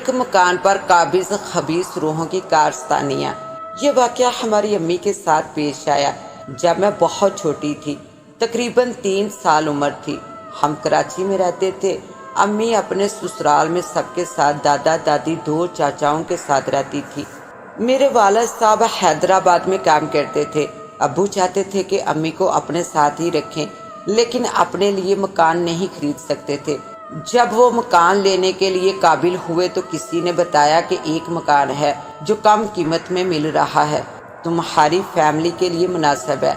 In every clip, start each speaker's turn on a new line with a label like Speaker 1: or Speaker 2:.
Speaker 1: ایک مکان پر قابض خبیث روحوں کی کارستانیاں۔ یہ واقعہ ہماری امی کے ساتھ پیش آیا جب میں بہت چھوٹی تھی، تقریباً 3 سال عمر تھی۔ ہم کراچی میں رہتے تھے۔ امی اپنے سسرال میں سب کے ساتھ دادا دادی 2 چاچاؤں کے ساتھ رہتی تھی۔ میرے والد صاحب حیدرآباد میں کام کرتے تھے۔ ابو چاہتے تھے کہ امی کو اپنے ساتھ ہی رکھیں، لیکن اپنے لیے مکان نہیں خرید سکتے تھے۔ جب وہ مکان لینے کے لیے قابل ہوئے تو کسی نے بتایا کہ ایک مکان ہے جو کم قیمت میں مل رہا ہے، تمہاری فیملی کے لیے مناسب ہے۔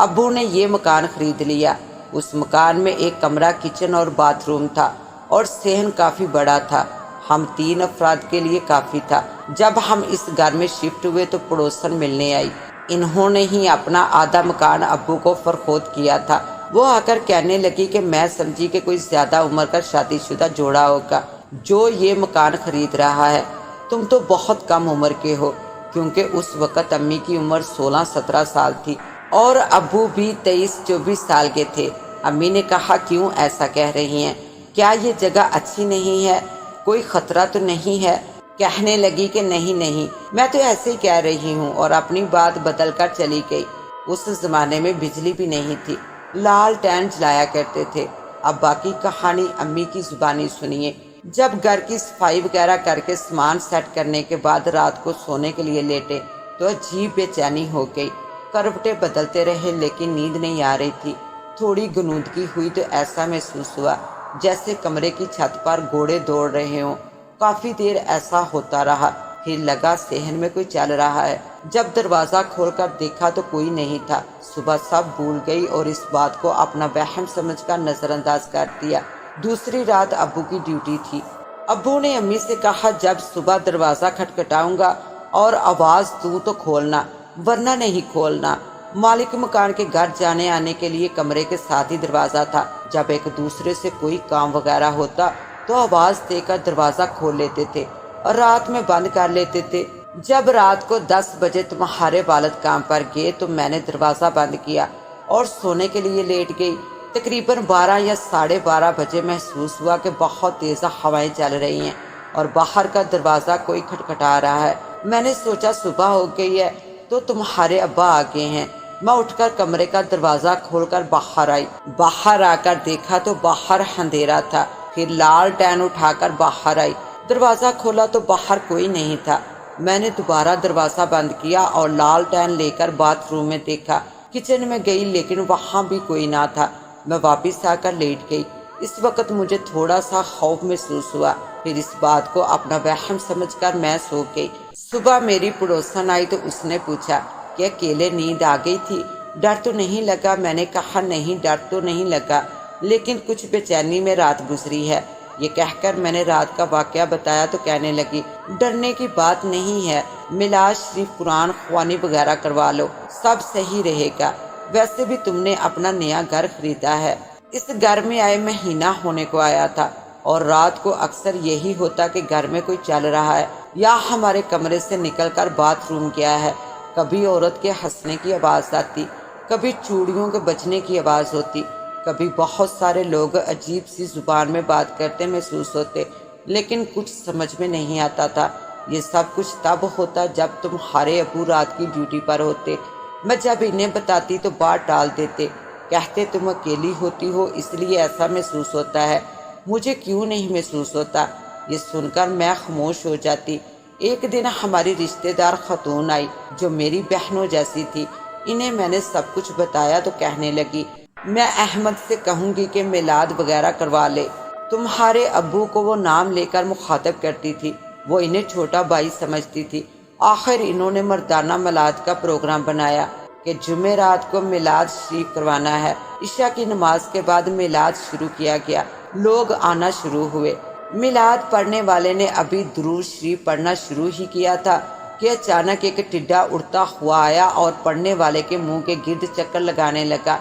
Speaker 1: ابو نے یہ مکان خرید لیا۔ اس مکان میں ایک کمرہ، کچن اور باتھ روم تھا، اور صحن کافی بڑا تھا۔ ہم 3 افراد کے لیے کافی تھا۔ جب ہم اس گھر میں شفٹ ہوئے تو پڑوسن ملنے آئی۔ انہوں نے ہی اپنا آدھا مکان ابو کو فروخت کیا تھا۔ وہ آ کر کہنے لگی کہ میں سمجھی کہ کوئی زیادہ عمر کا شادی شدہ جوڑا ہوگا جو یہ مکان خرید رہا ہے۔ تم تو بہت کم عمر کے ہو، کیونکہ اس وقت امی کی عمر 16-17 سال تھی اور ابو بھی 23-24 سال کے تھے۔ امی نے کہا، کیوں ایسا کہہ رہی ہیں؟ کیا یہ جگہ اچھی نہیں ہے؟ کوئی خطرہ تو نہیں ہے؟ کہنے لگی کہ نہیں، میں تو ایسے ہی کہہ رہی ہوں، اور اپنی بات بدل کر چلی گئی۔ اس زمانے میں بجلی بھی نہیں تھی، لالٹین جلایا کرتے تھے۔ اب باقی کہانی امی کی زبانی سنیے۔ جب گھر کی صفائی وغیرہ کر کے سامان سیٹ کرنے کے بعد رات کو سونے کے لیے لیٹے تو عجیب بے چینی ہو گئی۔ کروٹیں بدلتے رہے لیکن نیند نہیں آ رہی تھی۔ تھوڑی غنودگی ہوئی تو ایسا محسوس ہوا جیسے کمرے کی چھت پر گھوڑے دوڑ رہے ہوں۔ کافی دیر ایسا ہوتا رہا، پھر لگا صحن میں کوئی چل رہا ہے۔ جب دروازہ کھول کر دیکھا تو کوئی نہیں تھا۔ صبح سب بھول گئی اور اس بات کو اپنا وہم سمجھ کر نظر انداز کر دیا۔ دوسری رات ابو کی ڈیوٹی تھی۔ ابو نے امی سے کہا، جب صبح دروازہ کھٹکھٹاؤں گا اور آواز دوں تو کھولنا، ورنہ نہیں کھولنا۔ مالک مکان کے گھر جانے آنے کے لیے کمرے کے ساتھ ہی دروازہ تھا۔ جب ایک دوسرے سے کوئی کام وغیرہ ہوتا تو آواز دے کر دروازہ کھول لیتے تھے اور رات میں بند کر لیتے تھے۔ جب رات کو 10 بجے تمہارے والد کام پر گئے تو میں نے دروازہ بند کیا اور سونے کے لیے لیٹ گئی۔ تقریباً 12 یا 12:30 بجے محسوس ہوا کہ بہت تیز ہوائیں چل رہی ہیں اور باہر کا دروازہ کوئی کھٹکھٹا رہا ہے۔ میں نے سوچا صبح ہو گئی ہے تو تمہارے ابا آ گئے ہیں۔ میں اٹھ کر کمرے کا دروازہ کھول کر باہر آئی۔ باہر آ کر دیکھا تو باہر اندھیرا تھا۔ پھر لالٹین اٹھا کر باہر آئی۔ دروازہ کھولا تو باہر کوئی نہیں تھا۔ میں نے دوبارہ دروازہ بند کیا اور لالٹین لے کر باتھ روم میں دیکھا۔ کچن میں گئی لیکن وہاں بھی کوئی نہ تھا۔ میں واپس آ کر لیٹ گئی۔ اس وقت مجھے تھوڑا سا خوف محسوس ہوا، پھر اس بات کو اپنا وہم سمجھ کر میں سو گئی۔ صبح میری پڑوسن آئی تو اس نے پوچھا کہ اکیلے نیند آ گئی تھی، ڈر تو نہیں لگا؟ میں نے کہا، نہیں، ڈر تو نہیں لگا، لیکن کچھ بے چینی میں رات گزری ہے۔ یہ کہہ کر میں نے رات کا واقعہ بتایا تو کہنے لگی، ڈرنے کی بات نہیں ہے، میلاد شریف، قرآن خوانی وغیرہ کروا لو، سب صحیح رہے گا۔ ویسے بھی تم نے اپنا نیا گھر خریدا ہے۔ اس گھر میں آئے مہینہ ہونے کو آیا تھا اور رات کو اکثر یہی ہوتا کہ گھر میں کوئی چل رہا ہے یا ہمارے کمرے سے نکل کر باتھ روم گیا ہے۔ کبھی عورت کے ہنسنے کی آواز آتی، کبھی چوڑیوں کے بجنے کی آواز ہوتی، کبھی بہت سارے لوگ عجیب سی زبان میں بات کرتے محسوس ہوتے، لیکن کچھ سمجھ میں نہیں آتا تھا۔ یہ سب کچھ تب ہوتا جب تمہارے ابو رات کی ڈیوٹی پر ہوتے۔ میں جب انہیں بتاتی تو بات ٹال دیتے، کہتے تم اکیلی ہوتی ہو اس لیے ایسا محسوس ہوتا ہے۔ مجھے کیوں نہیں محسوس ہوتا؟ یہ سن کر میں خاموش ہو جاتی۔ ایک دن ہماری رشتہ دار خاتون آئی جو میری بہنوں جیسی تھی۔ انہیں میں نے سب کچھ بتایا تو کہنے لگی، میں احمد سے کہوں گی کہ میلاد وغیرہ کروا لے۔ تمہارے ابو کو وہ نام لے کر مخاطب کرتی تھی، وہ انہیں چھوٹا بھائی سمجھتی تھی۔ آخر انہوں نے مردانہ میلاد کا پروگرام بنایا کہ جمعرات کو میلاد شریف کروانا ہے۔ عشاء کی نماز کے بعد میلاد شروع کیا گیا، لوگ آنا شروع ہوئے۔ میلاد پڑھنے والے نے ابھی درود شریف پڑھنا شروع ہی کیا تھا کہ اچانک ایک ٹڈا اڑتا ہوا آیا اور پڑھنے والے کے منہ کے گرد چکر لگانے لگا،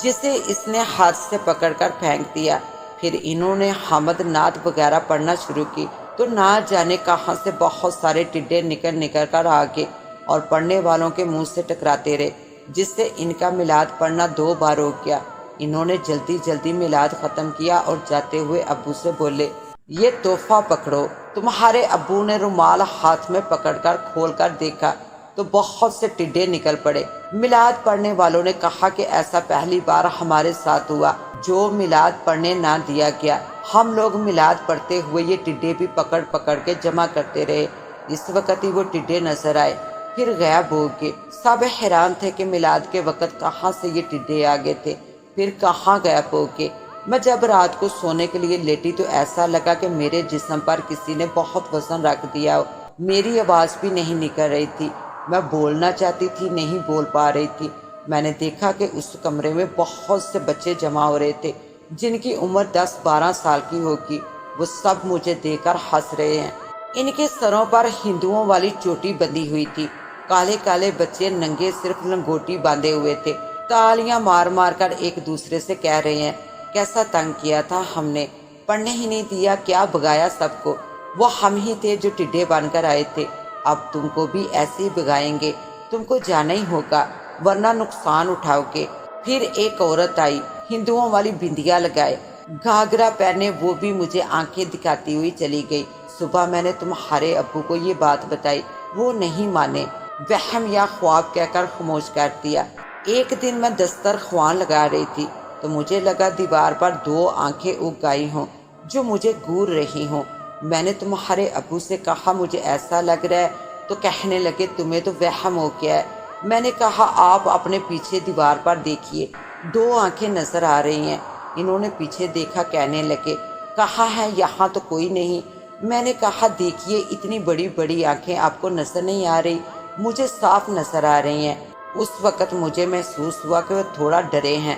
Speaker 1: جسے اس نے ہاتھ سے پکڑ کر پھینک دیا۔ پھر انہوں نے حمد نعت وغیرہ پڑھنا شروع کی تو نہ جانے کہاں سے بہت سارے ٹڈے نکل کر آگے اور پڑھنے والوں کے منہ سے ٹکراتے رہے، جس سے ان کا میلاد پڑھنا 2 بار ہو گیا۔ انہوں نے جلدی جلدی میلاد ختم کیا اور جاتے ہوئے ابو سے بولے، یہ تحفہ پکڑو۔ تمہارے ابو نے رومال ہاتھ میں پکڑ کر کھول کر دیکھا تو بہت سے ٹڈے نکل پڑے۔ میلاد پڑھنے والوں نے کہا کہ ایسا پہلی بار ہمارے ساتھ ہوا جو میلاد پڑھنے نہ دیا گیا۔ ہم لوگ میلاد پڑھتے ہوئے یہ ٹڈے بھی پکڑ پکڑ کے جمع کرتے رہے۔ اس وقت ہی وہ ٹڈے نظر آئے، پھر غائب ہو گئے۔ سب حیران تھے کہ میلاد کے وقت کہاں سے یہ ٹڈے آ گئے تھے، پھر کہاں غائب ہو گئے۔ میں جب رات کو سونے کے لیے لیٹی تو ایسا لگا کہ میرے جسم پر کسی نے بہت وزن رکھ دیا ہو۔ میری آواز بھی نہیں نکل رہی تھی، میں بولنا چاہتی تھی نہیں بول پا رہی تھی۔ میں نے دیکھا کہ اس کمرے میں بہت سے بچے جمع ہو رہے تھے جن کی عمر 10-12 سال کی ہوگی۔ وہ سب مجھے دیکھ کر ہنس رہے ہیں۔ ان کے سروں پر ہندوؤں والی چوٹی بندھی ہوئی تھی۔ کالے کالے بچے ننگے صرف لنگوٹی باندھے ہوئے تھے، تالیاں مار مار کر ایک دوسرے سے کہہ رہے ہیں، کیسا تنگ کیا تھا ہم نے، پڑھنے ہی نہیں دیا، کیا بگایا سب کو۔ وہ ہم ہی تھے جو ٹڈے بن کر آئے تھے، اب تم کو بھی ایسے ہی بگائیں گے، تم کو جانا ہی ہوگا ورنہ نقصان اٹھاؤ گے۔ پھر ایک عورت آئی، ہندوؤں والی بندیاں لگائے، گھاگرا پہنے، وہ بھی مجھے آنکھیں دکھاتی ہوئی چلی گئی۔ صبح میں نے تمہارے ابو کو یہ بات بتائی، وہ نہیں مانے، وہم یا خواب کہہ کر خاموش کر دیا۔ ایک دن میں دسترخوان لگا رہی تھی تو مجھے لگا دیوار پر 2 آنکھیں اگ گئی ہوں جو مجھے گور رہی ہوں۔ میں نے تمہارے ابو سے کہا مجھے ایسا لگ رہا ہے، تو کہنے لگے تمہیں تو وہم ہو گیا ہے۔ میں نے کہا آپ اپنے پیچھے دیوار پر دیکھیے، 2 آنکھیں نظر آ رہی ہیں۔ انہوں نے پیچھے دیکھا، کہنے لگے کہاں ہے، یہاں تو کوئی نہیں۔ میں نے کہا دیکھیے اتنی بڑی بڑی آنکھیں آپ کو نظر نہیں آ رہی، مجھے صاف نظر آ رہی ہیں۔ اس وقت مجھے محسوس ہوا کہ وہ تھوڑا ڈرے ہیں۔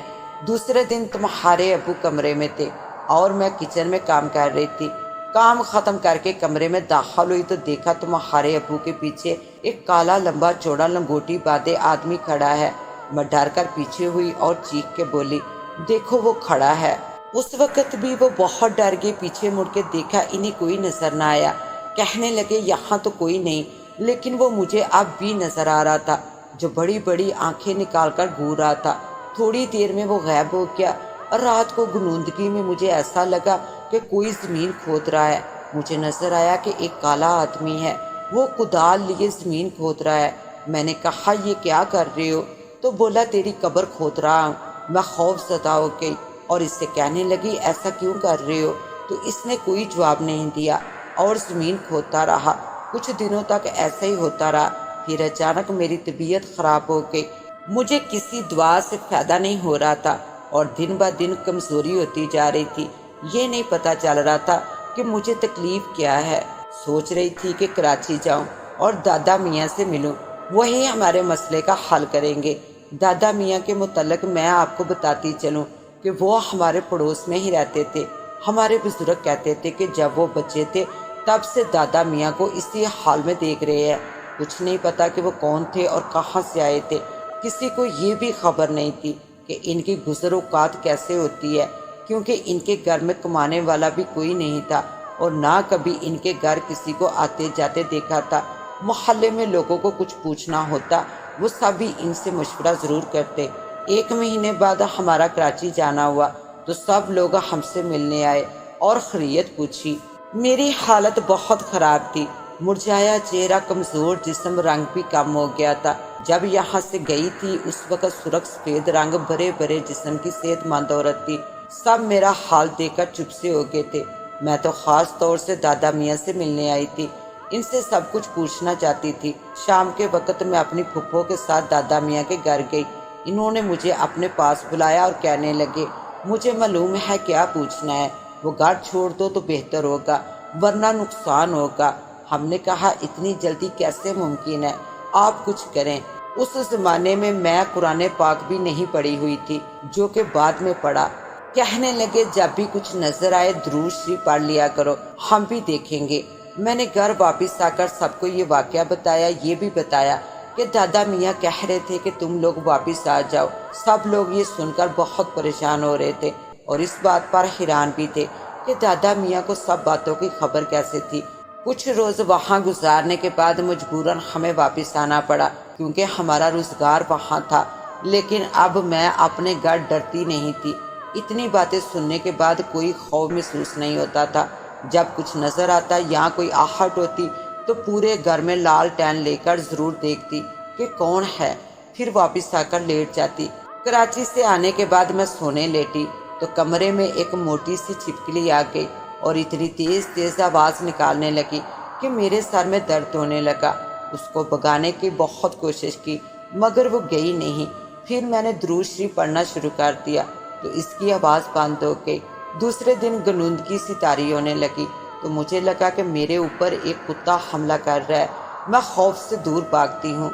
Speaker 1: دوسرے دن تمہارے ابو کمرے میں تھے اور میں کچن میں کام کر رہی تھی۔ کام ختم کر کے کمرے میں داخل ہوئی تو دیکھا تمہارے ابو کے پیچھے ایک کالا لمبا چوڑا لنگوٹی باندھے آدمی کھڑا ہے۔ میں ڈر کر پیچھے ہوئی اور چیخ کے بولی، دیکھو وہ کھڑا ہے۔ اس وقت بھی وہ بہت ڈر گئے، پیچھے مڑ کے دیکھا، انہیں کوئی نظر نہ آیا۔ کہنے لگے یہاں تو کوئی نہیں، لیکن وہ مجھے اب بھی نظر آ رہا تھا جو بڑی بڑی آنکھیں نکال کر گھور رہا تھا۔ تھوڑی دیر میں وہ غائب ہو گیا۔ رات کو گنودگی میں مجھے ایسا لگا کہ کوئی زمین کھود رہا ہے۔ مجھے نظر آیا کہ ایک کالا آدمی ہے، وہ کدال لیے زمین کھود رہا ہے۔ میں نے کہا یہ کیا کر رہے ہو؟ تو بولا تیری قبر کھود رہا ہوں۔ میں خوف زدہ ہو گئی اور اس سے کہنے لگی ایسا کیوں کر رہے ہو؟ تو اس نے کوئی جواب نہیں دیا اور زمین کھودتا رہا۔ کچھ دنوں تک ایسا ہی ہوتا رہا۔ پھر اچانک میری طبیعت خراب ہو گئی، مجھے کسی دوا سے فائدہ نہیں ہو رہا تھا اور دن بہ دن کمزوری ہوتی جا رہی تھی۔ یہ نہیں پتہ چل رہا تھا کہ مجھے تکلیف کیا ہے۔ سوچ رہی تھی کہ کراچی جاؤں اور دادا میاں سے ملوں، وہی ہمارے مسئلے کا حل کریں گے۔ دادا میاں کے متعلق میں آپ کو بتاتی چلوں کہ وہ ہمارے پڑوس میں ہی رہتے تھے۔ ہمارے بزرگ کہتے تھے کہ جب وہ بچے تھے تب سے دادا میاں کو اسی حال میں دیکھ رہے ہیں۔ کچھ نہیں پتا کہ وہ کون تھے اور کہاں سے آئے تھے۔ کسی کو یہ بھی خبر نہیں تھی کہ ان کی گزر اوقات کیسے ہوتی ہے، کیونکہ ان کے گھر میں کمانے والا بھی کوئی نہیں تھا اور نہ کبھی ان کے گھر کسی کو آتے جاتے دیکھا تھا۔ محلے میں لوگوں کو کچھ پوچھنا ہوتا وہ سبھی ان سے مشورہ ضرور کرتے۔ 1 مہینے بعد ہمارا کراچی جانا ہوا تو سب لوگ ہم سے ملنے آئے اور خیریت پوچھی۔ میری حالت بہت خراب تھی، مرجھایا چہرہ، کمزور جسم، رنگ بھی کم ہو گیا تھا۔ جب یہاں سے گئی تھی اس وقت سرخ سفید رنگ، بڑے بڑے جسم کی صحت مند عورت تھی۔ سب میرا حال دیکھ کر چپ سے ہو گئے تھے۔ میں تو خاص طور سے دادا میاں سے ملنے آئی تھی، ان سے سب کچھ پوچھنا چاہتی تھی۔ شام کے وقت میں اپنی پھپھو کے ساتھ دادا میاں کے گھر گئی۔ انہوں نے مجھے اپنے پاس بلایا اور کہنے لگے مجھے معلوم ہے کیا پوچھنا ہے، وہ گھر چھوڑ دو تو بہتر ہوگا ورنہ نقصان ہوگا۔ ہم نے کہا اتنی جلدی کیسے ممکن ہے، آپ کچھ کریں۔ اس زمانے میں قرآن پاک بھی نہیں پڑھی ہوئی تھی، جو کہ بعد میں پڑھا۔ کہنے لگے جب بھی کچھ نظر آئے درود شریف پڑھ لیا کرو، ہم بھی دیکھیں گے۔ میں نے گھر واپس آ کر سب کو یہ واقعہ بتایا، یہ بھی بتایا کہ دادا میاں کہہ رہے تھے کہ تم لوگ واپس آ جاؤ۔ سب لوگ یہ سن کر بہت پریشان ہو رہے تھے اور اس بات پر حیران بھی تھے کہ دادا میاں کو سب باتوں کی خبر کیسے تھی۔ کچھ روز وہاں گزارنے کے بعد مجبوراً ہمیں واپس آنا پڑا کیونکہ ہمارا روزگار وہاں تھا، لیکن اب میں اپنے گھر ڈرتی نہیں تھی۔ اتنی باتیں سننے کے بعد کوئی خوف محسوس نہیں ہوتا تھا۔ جب کچھ نظر آتا یا کوئی آہٹ ہوتی تو پورے گھر میں لالٹین لے کر ضرور دیکھتی کہ کون ہے، پھر واپس آ کر لیٹ جاتی۔ کراچی سے آنے کے بعد میں سونے لیٹی تو کمرے میں ایک موٹی سی چھپکلی آ گئی اور اتنی تیز تیز آواز نکالنے لگی کہ میرے سر میں درد ہونے لگا۔ اس کو بھگانے کی بہت کوشش کی مگر وہ گئی نہیں۔ پھر میں نے درود شریف پڑھنا شروع کر دیا تو اس کی آواز بند ہو گئی۔ دوسرے دن گنودگی سی طاری ہونے لگی تو مجھے لگا کہ میرے اوپر ایک کتا حملہ کر رہا ہے۔ میں خوف سے دور بھاگتی ہوں،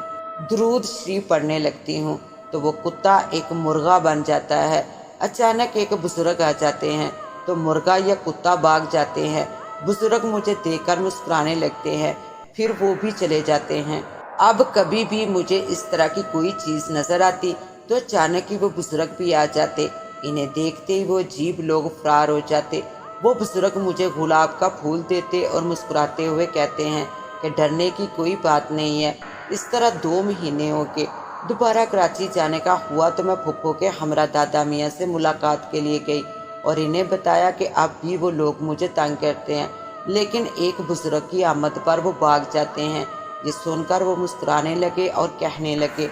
Speaker 1: درود شریف پڑھنے لگتی ہوں تو وہ کتا ایک مرغا بن جاتا ہے۔ اچانک ایک بزرگ آ جاتے ہیں تو مرغا یا کتا بھاگ جاتے ہیں۔ بزرگ مجھے دیکھ کر مسکرانے لگتے ہیں، پھر وہ بھی چلے جاتے ہیں۔ اب کبھی بھی مجھے اس طرح کی کوئی چیز نظر آتی تو اچانک ہی وہ بزرگ بھی آ جاتے۔ انہیں دیکھتے ہی وہ عجیب لوگ فرار ہو جاتے۔ وہ بزرگ مجھے گلاب کا پھول دیتے اور مسکراتے ہوئے کہتے ہیں کہ ڈرنے کی کوئی بات نہیں ہے۔ اس طرح 2 مہینے ہو گئے۔ دوبارہ کراچی جانے کا ہوا تو میں پھپھو کے ہمراہ دادا میاں سے ملاقات کے لیے گئی اور انہیں بتایا کہ اب بھی وہ لوگ مجھے تنگ کرتے ہیں، لیکن ایک بزرگ کی آمد پر وہ بھاگ جاتے ہیں۔ یہ سن کر وہ مسکرانے لگے اور کہنے لگے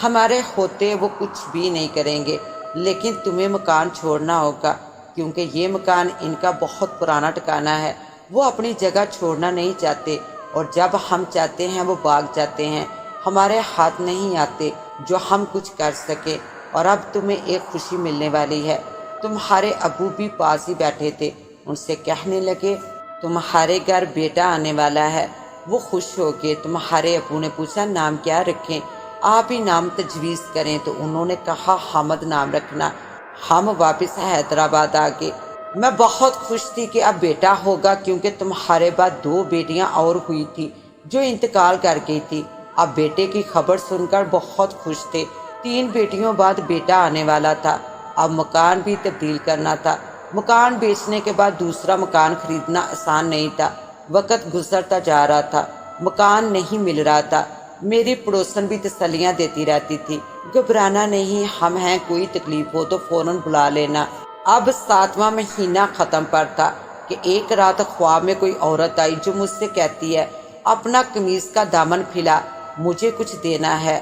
Speaker 1: ہمارے ہوتے وہ کچھ بھی نہیں کریں گے، لیکن تمہیں مکان چھوڑنا ہوگا کیونکہ یہ مکان ان کا بہت پرانا ٹھکانہ ہے۔ وہ اپنی جگہ چھوڑنا نہیں چاہتے اور جب ہم چاہتے ہیں وہ بھاگ جاتے ہیں۔ ہمارے ہاتھ نہیں آتے جو ہم کچھ کر سکے، اور اب تمہیں ایک خوشی ملنے والی ہے۔ تمہارے ابو بھی پاس ہی بیٹھے تھے، ان سے کہنے لگے تمہارے گھر بیٹا آنے والا ہے۔ وہ خوش ہو گئے۔ تمہارے ابو نے پوچھا نام کیا رکھیں؟ آپ ہی نام تجویز کریں، تو انہوں نے کہا حامد نام رکھنا۔ ہم واپس حیدرآباد آ گئے۔ میں بہت خوش تھی کہ اب بیٹا ہوگا، کیونکہ تمہارے بعد 2 بیٹیاں اور ہوئی تھی جو انتقال کر گئی تھی۔ اب بیٹے کی خبر سن کر بہت خوش تھے۔ 3 بیٹیوں بعد بیٹا آنے والا تھا۔ اب مکان بھی تبدیل کرنا تھا۔ مکان بیچنے کے بعد دوسرا مکان خریدنا آسان نہیں تھا۔ وقت گزرتا جا رہا تھا، مکان نہیں مل رہا تھا۔ میری پڑوسن بھی تسلیاں دیتی رہتی تھی، گھبرانا نہیں، ہم ہیں، کوئی تکلیف ہو تو فوراً بلا لینا۔ اب 7واں مہینہ ختم پر تھا کہ ایک رات خواب میں کوئی عورت آئی جو مجھ سے کہتی ہے اپنا قمیض کا دامن پھیلا، مجھے کچھ دینا ہے۔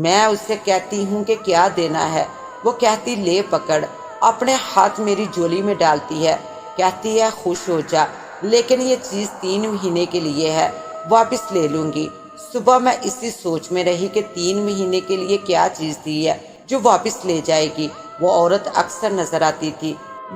Speaker 1: میں اسے کہتی ہوں کہ کیا دینا ہے؟ وہ کہتی لے پکڑ۔ اپنے ہاتھ میری جولی میں ڈالتی ہے، کہتی ہے خوش ہو جا، لیکن یہ چیز 3 مہینے کے لیے ہے، واپس لے لوں گی۔ صبح میں اسی سوچ میں رہی کہ 3 مہینے کے لیے کیا چیز دی ہے جو واپس لے جائے گی۔ وہ عورت اکثر نظر آتی تھی،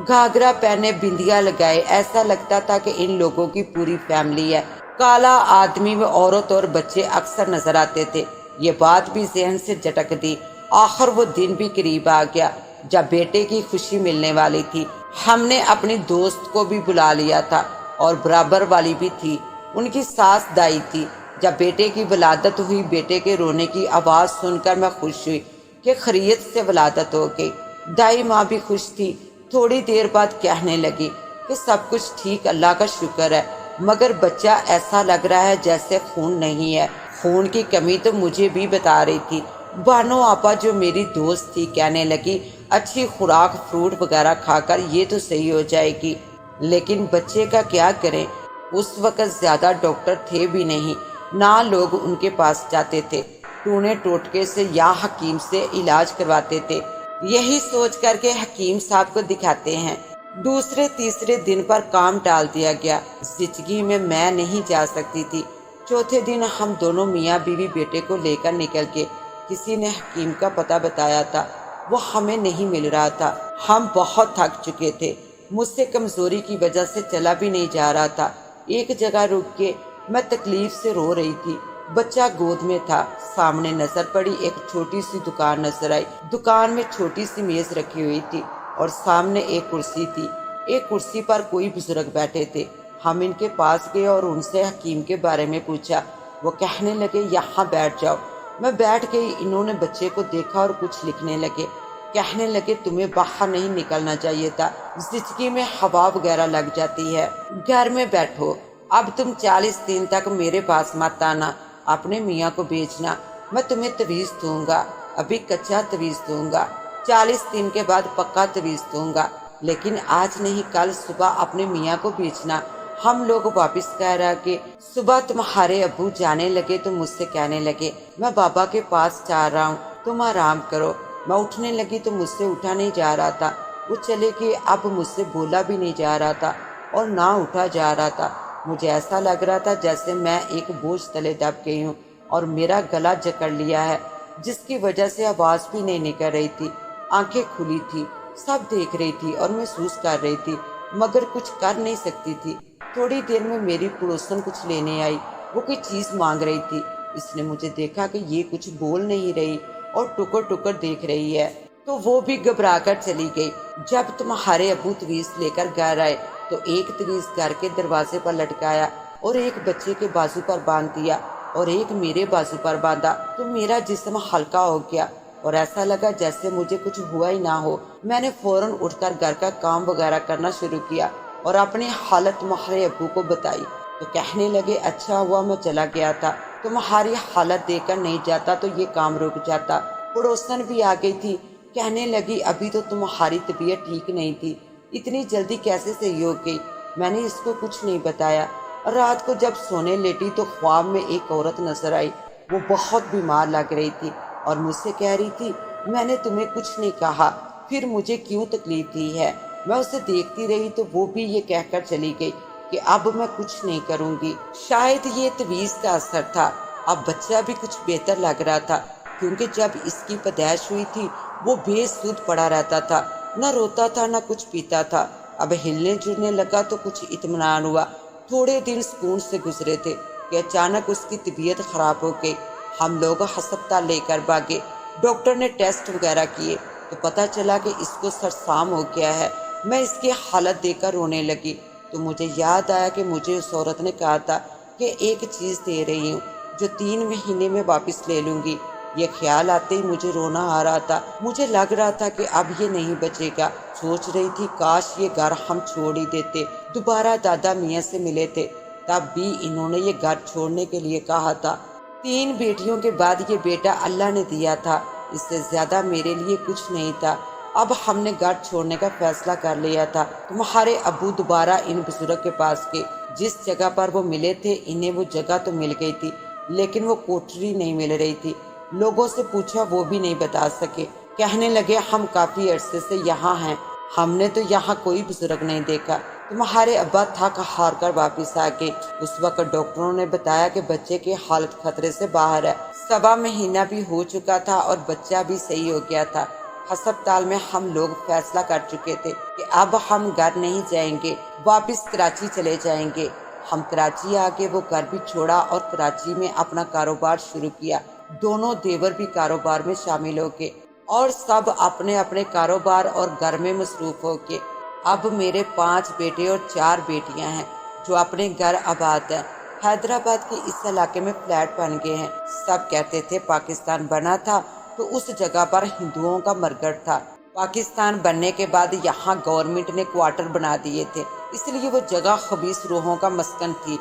Speaker 1: گھاگرا پہنے، بندیاں لگائے، ایسا لگتا تھا کہ ان لوگوں کی پوری فیملی ہے۔ کالا آدمی و عورت اور بچے اکثر نظر آتے تھے۔ یہ بات بھی ذہن سے جھٹک دی۔ آخر وہ دن بھی قریب آ گیا جب بیٹے کی خوشی ملنے والی تھی۔ ہم نے اپنی دوست کو بھی بلا لیا تھا اور برابر والی بھی تھی، ان کی ساس دائی تھی۔ جب بیٹے کی ولادت ہوئی، بیٹے کے رونے کی آواز سن کر میں خوش ہوئی کہ خیریت سے ولادت ہو گئی۔ دائی ماں بھی خوش تھی۔ تھوڑی دیر بعد کہنے لگی کہ سب کچھ ٹھیک، اللہ کا شکر ہے، مگر بچہ ایسا لگ رہا ہے جیسے خون نہیں ہے۔ خون کی کمی تو مجھے بھی بتا رہی تھی۔ بانو آپا جو میری دوست تھی کہنے لگی اچھی خوراک، فروٹ وغیرہ کھا کر یہ تو صحیح ہو جائے گی، لیکن بچے کا کیا کریں؟ اس وقت زیادہ ڈاکٹر تھے بھی نہیں، نہ لوگ ان کے پاس جاتے تھے، ٹونے ٹوٹکے سے یا حکیم سے علاج کرواتے تھے۔ یہی سوچ کر کے حکیم صاحب کو دکھاتے ہیں۔ دوسرے تیسرے دن پر کام ٹال دیا گیا۔ زچگی میں نہیں جا سکتی تھی۔ چوتھے دن ہم دونوں میاں بیوی بیٹے کو لے کر نکل گئے۔ کسی نے حکیم کا پتہ بتایا تھا، وہ ہمیں نہیں مل رہا تھا۔ ہم بہت تھک چکے تھے، مجھ سے کمزوری کی وجہ سے چلا بھی نہیں جا رہا تھا۔ ایک جگہ رک کے میں تکلیف سے رو رہی تھی، بچہ گود میں تھا۔ سامنے نظر پڑی، ایک چھوٹی سی دکان نظر آئی۔ دکان میں چھوٹی سی میز رکھی ہوئی تھی اور سامنے ایک کرسی تھی۔ ایک کرسی پر کوئی بزرگ بیٹھے تھے۔ ہم ان کے پاس گئے اور ان سے حکیم کے بارے میں پوچھا۔ وہ کہنے لگے یہاں بیٹھ جاؤ۔ میں بیٹھ گئی۔ انہوں نے بچے کو دیکھا اور کچھ لکھنے لگے۔ کہنے لگے تمہیں باہر نہیں نکلنا چاہیے تھا، زچگی میں ہوا وغیرہ لگ جاتی ہے، گھر میں بیٹھو۔ اب تم 40 دن تک میرے پاس مت آنا، اپنے میاں کو بھیجنا، میں تمہیں تویز دوں گا، ابھی کچا تویز دوں گا، 40 دن کے بعد پکا تویز دوں گا، لیکن آج نہیں کل صبح اپنے میاں کو بھیجنا، ہم لوگ واپس کہہ رہا کہ صبح تمہارے ابو جانے لگے تو مجھ سے کہنے لگے میں بابا کے پاس جا رہا ہوں، تم آرام کرو۔ میں اٹھنے لگی تو مجھ سے اٹھا نہیں جا رہا تھا، وہ چلے کہ اب مجھ سے بولا بھی نہیں جا رہا تھا اور نہ اٹھا جا رہا تھا۔ مجھے ایسا لگ رہا تھا جیسے میں ایک بوجھ تلے دب گئی ہوں اور میرا گلا جکڑ لیا ہے، جس کی وجہ سے آواز بھی نہیں نکل رہی تھی۔ آنکھیں کھلی تھی، سب دیکھ رہی تھی اور محسوس کر رہی تھی، مگر کچھ کر نہیں سکتی تھی۔ تھوڑی دیر میں میری پڑوسن کچھ لینے آئی، وہ کوئی چیز مانگ رہی تھی۔ اس نے مجھے دیکھا کہ یہ کچھ بول نہیں رہی اور ٹکر ٹکر دیکھ رہی ہے، تو وہ بھی گھبرا کر چلی گئی۔ جب تمہارے ابو تویز لے کر گھر آئے تو ایک تویز گھر کے دروازے پر لٹکایا اور ایک بچے کے بازو پر باندھ دیا اور ایک میرے بازو پر باندھا، تو میرا جسم ہلکا ہو گیا اور ایسا لگا جیسے مجھے کچھ ہوا ہی نہ ہو۔ میں نے فوراً اٹھ کر گھر کا کام وغیرہ کرنا شروع کیا اور اپنی حالت تمہارے ابو کو بتائی، تو کہنے لگے اچھا ہوا میں چلا گیا تھا، تمہاری حالت دیکھ کر نہیں جاتا تو یہ کام رک جاتا۔ پڑوسن بھی آ گئی تھی، کہنے لگی ابھی تو تمہاری طبیعت ٹھیک نہیں تھی، اتنی جلدی کیسے صحیح ہو گئی؟ میں نے اس کو کچھ نہیں بتایا۔ رات کو جب سونے لیٹی تو خواب میں ایک عورت نظر آئی، وہ بہت بیمار لگ رہی تھی اور مجھ سے کہہ رہی تھی میں نے تمہیں کچھ نہیں کہا، پھر مجھے کیوں تکلیف دی ہے؟ میں اسے دیکھتی رہی تو وہ بھی یہ کہہ کر چلی گئی کہ اب میں کچھ نہیں کروں گی۔ شاید یہ تویز کا اثر تھا۔ اب بچہ بھی کچھ بہتر لگ رہا تھا، کیونکہ جب اس کی پیدائش ہوئی تھی وہ بے سود پڑا رہتا تھا، نہ روتا تھا نہ کچھ پیتا تھا۔ اب ہلنے جلنے لگا تو کچھ اطمینان ہوا۔ تھوڑے دن سکون سے گزرے تھے کہ اچانک اس کی طبیعت خراب ہو گئی۔ ہم لوگ ہسپتال لے کر بھاگے، ڈاکٹر نے ٹیسٹ وغیرہ کیے تو پتہ چلا کہ اس کو سرسام ہو گیا ہے۔ میں اس کی حالت دیکھ کر رونے لگی تو مجھے یاد آیا کہ مجھے اس عورت نے کہا تھا کہ ایک چیز دے رہی ہوں جو 3 مہینے میں واپس لے لوں گی۔ یہ خیال آتے ہی مجھے رونا آ رہا تھا، مجھے لگ رہا تھا کہ اب یہ نہیں بچے گا۔ سوچ رہی تھی کاش یہ گھر ہم چھوڑ ہی دیتے۔ دوبارہ دادا میاں سے ملے تھے، تب بھی انہوں نے یہ گھر چھوڑنے کے لیے کہا تھا۔ 3 بیٹیوں کے بعد یہ بیٹا اللہ نے دیا تھا، اس سے زیادہ میرے لیے کچھ نہیں تھا۔ اب ہم نے گھر چھوڑنے کا فیصلہ کر لیا تھا۔ تمہارے ابو دوبارہ ان بزرگ کے پاس گئے، جس جگہ پر وہ ملے تھے انہیں وہ جگہ تو مل گئی تھی لیکن وہ کوٹری نہیں مل رہی تھی۔ لوگوں سے پوچھا وہ بھی نہیں بتا سکے، کہنے لگے ہم کافی عرصے سے یہاں ہیں، ہم نے تو یہاں کوئی بزرگ نہیں دیکھا۔ تمہارے ابا تھک ہار کر واپس آ گئے۔ اس وقت ڈاکٹروں نے بتایا کہ بچے کی حالت خطرے سے باہر ہے، 1.25 مہینہ بھی ہو چکا تھا اور بچہ بھی صحیح ہو گیا تھا۔ ہسپتال میں ہم لوگ فیصلہ کر چکے تھے کہ اب ہم گھر نہیں جائیں گے، واپس کراچی چلے جائیں گے۔ ہم کراچی آگے وہ گھر بھی چھوڑا اور کراچی میں اپنا کاروبار شروع کیا۔ دونوں دیور بھی کاروبار میں شامل ہو گئے اور سب اپنے اپنے کاروبار اور گھر میں مصروف ہو گئے۔ اب میرے 5 بیٹے اور 4 بیٹیاں ہیں جو اپنے گھر آباد ہیں۔ حیدرآباد کے اس علاقے میں فلیٹ بن گئے ہیں۔ سب کہتے تھے پاکستان بنا تھا تو اس جگہ پر ہندوؤں کا مرگڑ تھا، پاکستان بننے کے بعد یہاں گورنمنٹ نے کوارٹر بنا دیے تھے، اس لیے وہ جگہ خبیث روحوں کا مسکن تھی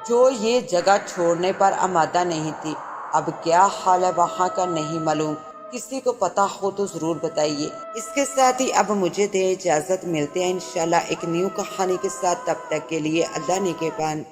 Speaker 1: جو یہ جگہ چھوڑنے پر آمادہ نہیں تھی۔ اب کیا حال ہے وہاں کا نہیں معلوم، کسی کو پتا ہو تو ضرور بتائیے۔ اس کے ساتھ ہی اب مجھے دے اجازت، ملتے ہیں انشاءاللہ ایک نیو کہانی کے ساتھ، تب تک کے لیے اللہ نگہبان۔